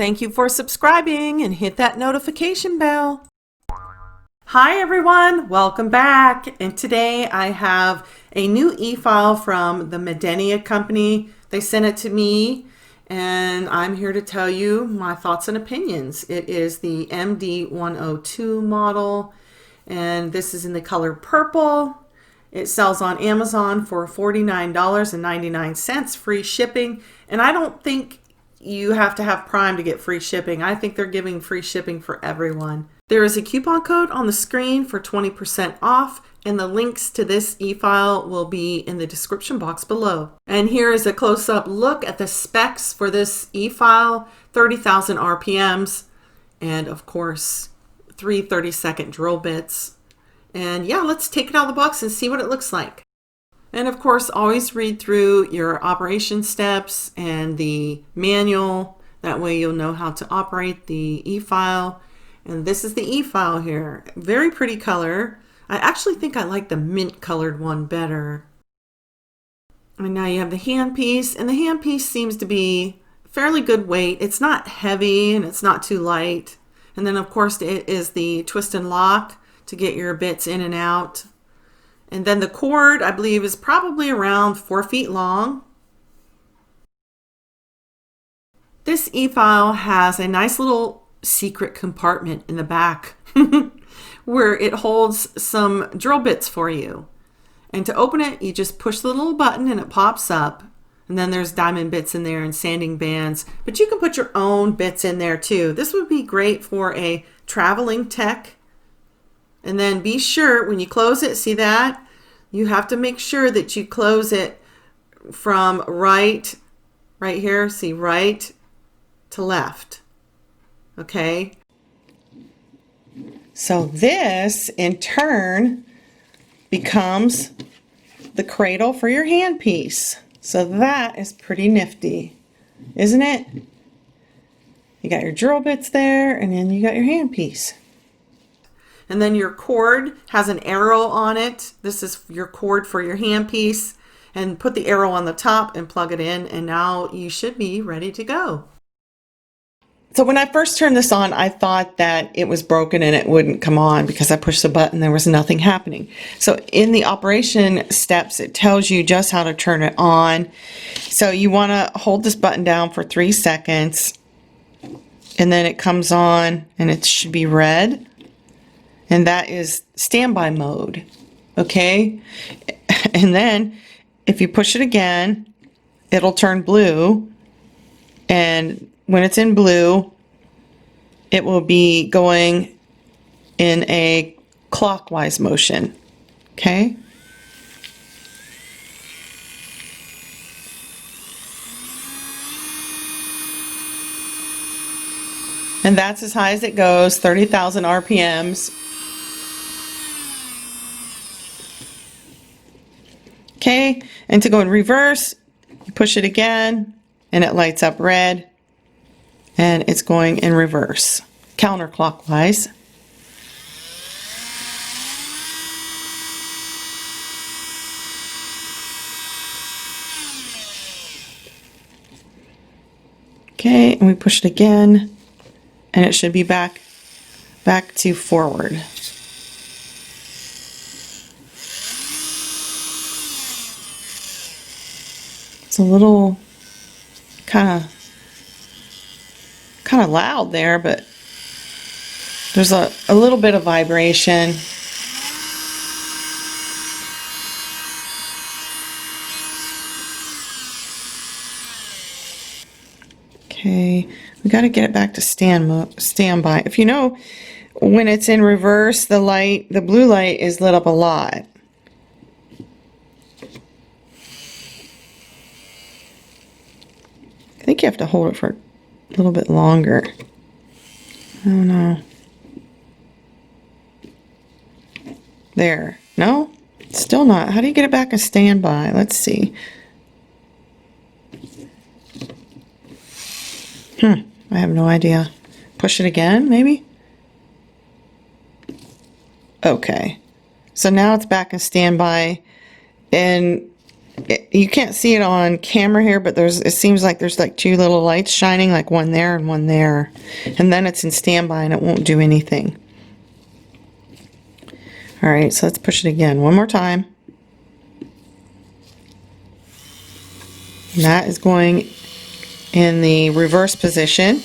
Thank you for subscribing and hit that notification bell. Hi everyone, welcome back. And today I have a new e-file from the Madenia company. They sent it to me and I'm here to tell you my thoughts and opinions. It is the MD102 model and this is in the color purple. It sells on Amazon for $49.99 free shipping, and I don't think you have to have Prime to get free shipping. I think they're giving free shipping for everyone. There is a coupon code on the screen for 20% off, and the links to this e-file will be in the description box below. And here is a close-up look at the specs for this e-file: 30,000 RPMs, and of course 3 30-second drill bits. And yeah, let's take it out of the box and see what it looks like. And of course, always read through your operation steps and the manual. That way you'll know how to operate the e-file. And this is the e-file here. Very pretty color. I actually think I like the mint colored one better. And now you have the handpiece, and the handpiece seems to be fairly good weight. It's not heavy and it's not too light. And then of course it is the twist and lock to get your bits in and out. And then the cord, I believe, is probably around 4 feet long. This e-file has a nice little secret compartment in the back where it holds some drill bits for you. And to open it, you just push the little button and it pops up. And then there's diamond bits in there and sanding bands. But you can put your own bits in there too. This would be great for a traveling tech. And then be sure when you close it, see that? You have to make sure that you close it from right here, see, right to left. Okay? So this in turn becomes the cradle for your handpiece. So that is pretty nifty, isn't it? You got your drill bits there, and then you got your handpiece. And then your cord has an arrow on it. This is your cord for your handpiece. And put the arrow on the top and plug it in, and now you should be ready to go. So when I first turned this on, I thought that it was broken and it wouldn't come on because I pushed the button, there was nothing happening. So in the operation steps, it tells you just how to turn it on. So you want to hold this button down for 3 seconds, and then it comes on and it should be red. And that is standby mode, okay? And then if you push it again, it'll turn blue. And when it's in blue, it will be going in a clockwise motion, okay? And that's as high as it goes, 30,000 RPMs. Okay, and to go in reverse, you push it again and it lights up red and it's going in reverse, counterclockwise. Okay, and we push it again and it should be back to forward. It's a little kind of loud there, but there's a little bit of vibration. Okay, we got to get it back to standby. If you know, when it's in reverse, the blue light is lit up a lot. I think you have to hold it for a little bit longer. I don't know. There. No? Still not. How do you get it back to standby? Let's see. I have no idea. Push it again, maybe? Okay. So now it's back in standby. And You can't see it on camera here, but it seems like there's like two little lights shining, like one there and one there. And then it's in standby and it won't do anything. All right, so let's push it again one more time. And that is going in the reverse position.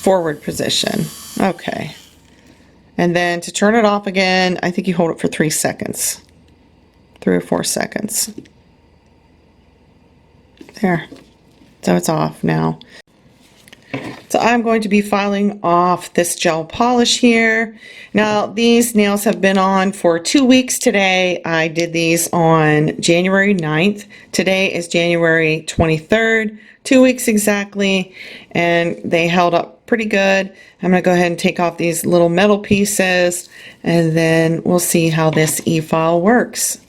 Forward position. Okay. And then to turn it off again, I think you hold it for 3 seconds. 3 or 4 seconds. There. So it's off now. So I'm going to be filing off this gel polish here. Now these nails have been on for 2 weeks today. I did these on January 9th. Today is January 23rd. 2 weeks exactly, and they held up pretty good. I'm going to go ahead and take off these little metal pieces, and then we'll see how this e-file works.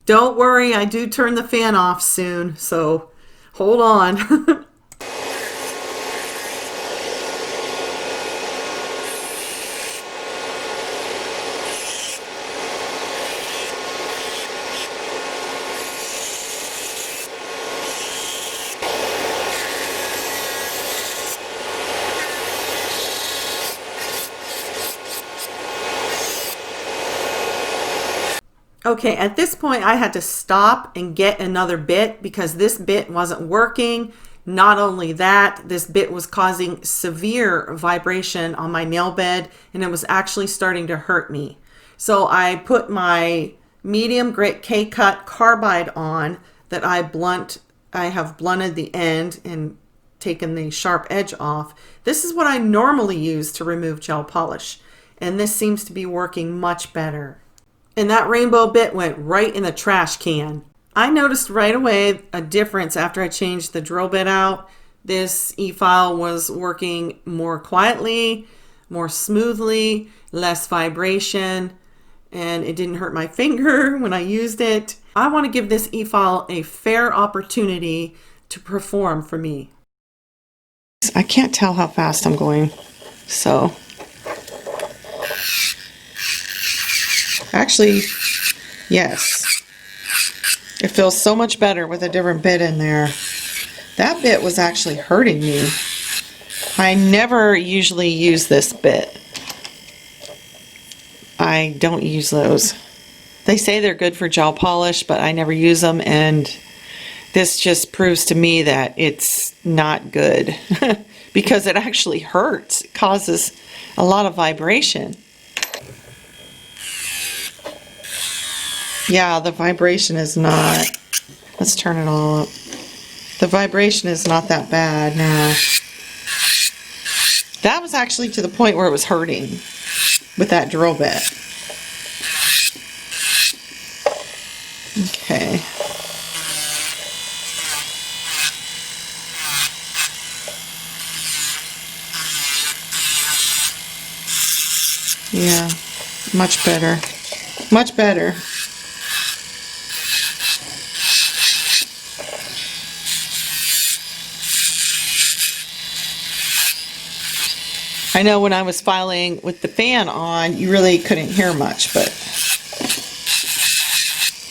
Don't worry, I do turn the fan off soon, so hold on. Okay, at this point I had to stop and get another bit because this bit wasn't working. Not only that, this bit was causing severe vibration on my nail bed and it was actually starting to hurt me. So I put my medium grit K-cut carbide on that I have blunted the end and taken the sharp edge off. This is what I normally use to remove gel polish, and this seems to be working much better. And that rainbow bit went right in the trash can. I noticed right away a difference after I changed the drill bit out. This e-file was working more quietly, more smoothly, less vibration, and it didn't hurt my finger when I used it. I want to give this e-file a fair opportunity to perform for me. I can't tell how fast I'm going, so actually, yes. It feels so much better with a different bit in there. That bit was actually hurting me. I never usually use this bit. I don't use those. They say they're good for gel polish, but I never use them, and this just proves to me that it's not good because it actually hurts. It causes a lot of vibration. Yeah, the vibration is not, let's turn it all up. The vibration is not that bad now. That was actually to the point where it was hurting with that drill bit. Okay. Yeah, much better. Much better. I know when I was filing with the fan on, you really couldn't hear much, but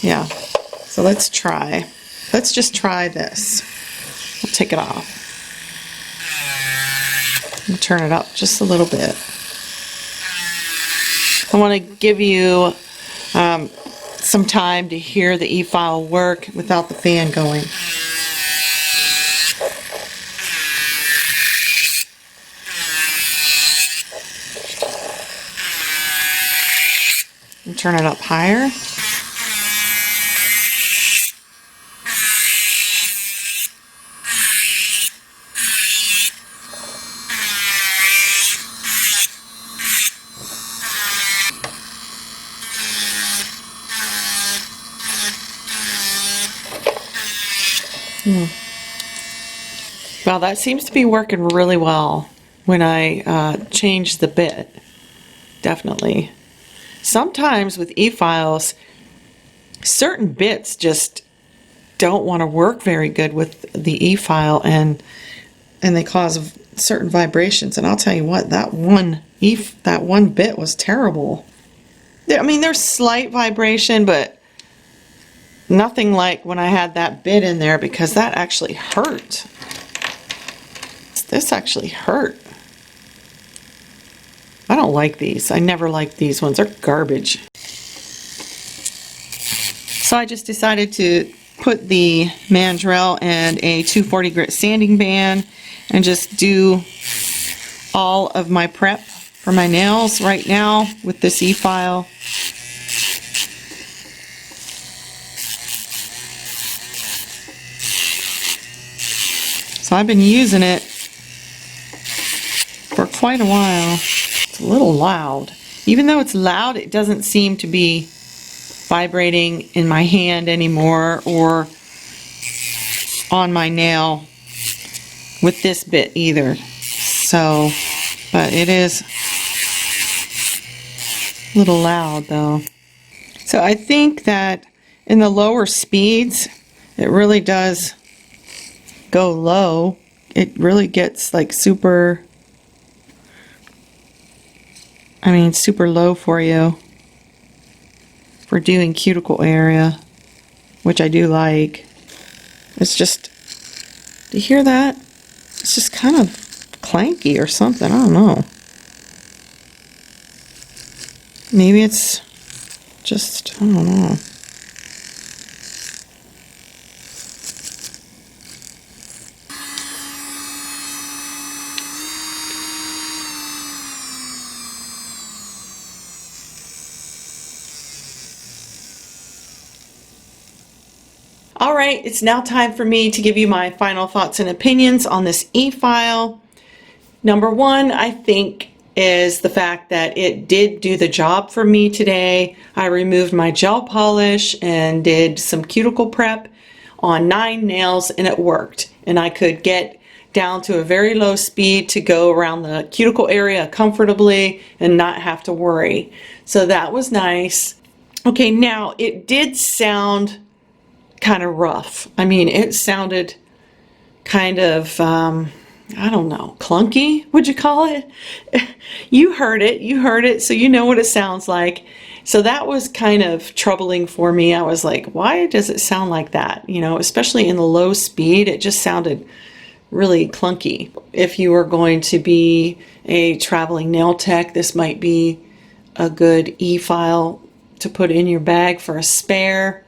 yeah. So let's try. Let's just try this. I'll take it off. And turn it up just a little bit. I want to give you some time to hear the e-file work without the fan going. And turn it up higher. Well, that seems to be working really well. when I change the bit. Definitely. Sometimes with eFiles, certain bits just don't want to work very good with the eFile, and they cause certain vibrations. And I'll tell you what, that one bit was terrible. I mean, there's slight vibration, but nothing like when I had that bit in there, because that actually hurt. This actually hurt. I don't like these. I never liked these ones. They're garbage. So I just decided to put the mandrel and a 240 grit sanding band and just do all of my prep for my nails right now with this eFile. So I've been using it for quite a while. It's a little loud. Even though it's loud, it doesn't seem to be vibrating in my hand anymore or on my nail with this bit either. So, but it is a little loud though. So I think that in the lower speeds, it really does go low. It really gets like super low for you for doing cuticle area, which I do like. It's just, do you hear that? It's just kind of clanky or something. I don't know. Maybe it's just, I don't know. All right, it's now time for me to give you my final thoughts and opinions on this eFile. Number one, I think, is the fact that it did do the job for me today. I removed my gel polish and did some cuticle prep on 9 nails, and it worked. And I could get down to a very low speed to go around the cuticle area comfortably and not have to worry. So that was nice. Okay, now it did sound kind of rough. I mean, it sounded kind of, I don't know, clunky, would you call it? You heard it, so you know what it sounds like. So that was kind of troubling for me. I was like, why does it sound like that? You know, especially in the low speed, it just sounded really clunky. If you are going to be a traveling nail tech, this might be a good eFile to put in your bag for a spare.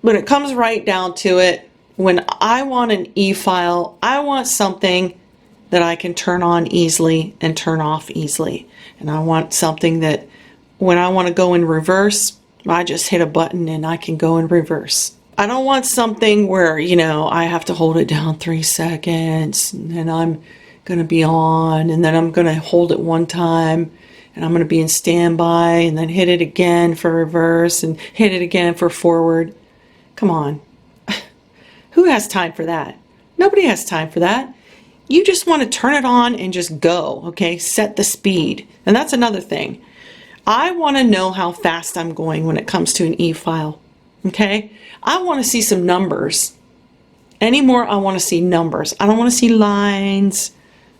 When it comes right down to it, when I want an eFile, I want something that I can turn on easily and turn off easily. And I want something that when I want to go in reverse, I just hit a button and I can go in reverse. I don't want something where, you know, I have to hold it down 3 seconds and then I'm going to be on, and then I'm going to hold it one time and I'm going to be in standby and then hit it again for reverse and hit it again for forward. Come on. Who has time for that? Nobody has time for that. You just want to turn it on and just go, okay? Set the speed. And that's another thing. I want to know how fast I'm going when it comes to an eFile, okay? I want to see some numbers. Anymore, I want to see numbers. I don't want to see lines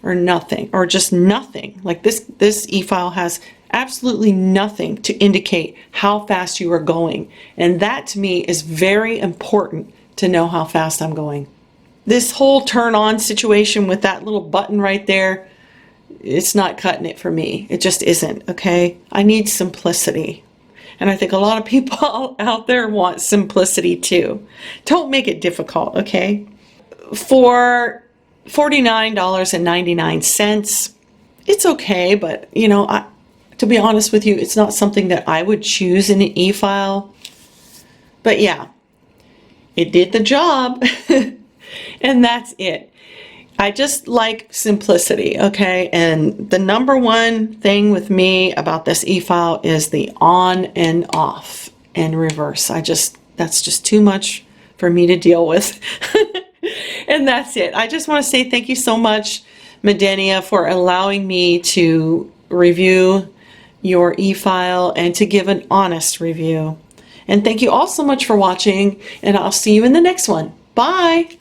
or nothing, or just nothing. Like this eFile has absolutely nothing to indicate how fast you are going. And that to me is very important, to know how fast I'm going. This whole turn on situation with that little button right there, it's not cutting it for me. It just isn't, okay? I need simplicity. And I think a lot of people out there want simplicity too. Don't make it difficult, okay? For $49.99, it's okay, but you know, to be honest with you, it's not something that I would choose in an eFile. But yeah, it did the job. And that's it. I just like simplicity, okay? And the number one thing with me about this eFile is the on and off and reverse. That's just too much for me to deal with. And that's it. I just want to say thank you so much, Madenia, for allowing me to review your e-file and to give an honest review. And thank you all so much for watching, and I'll see you in the next one. Bye!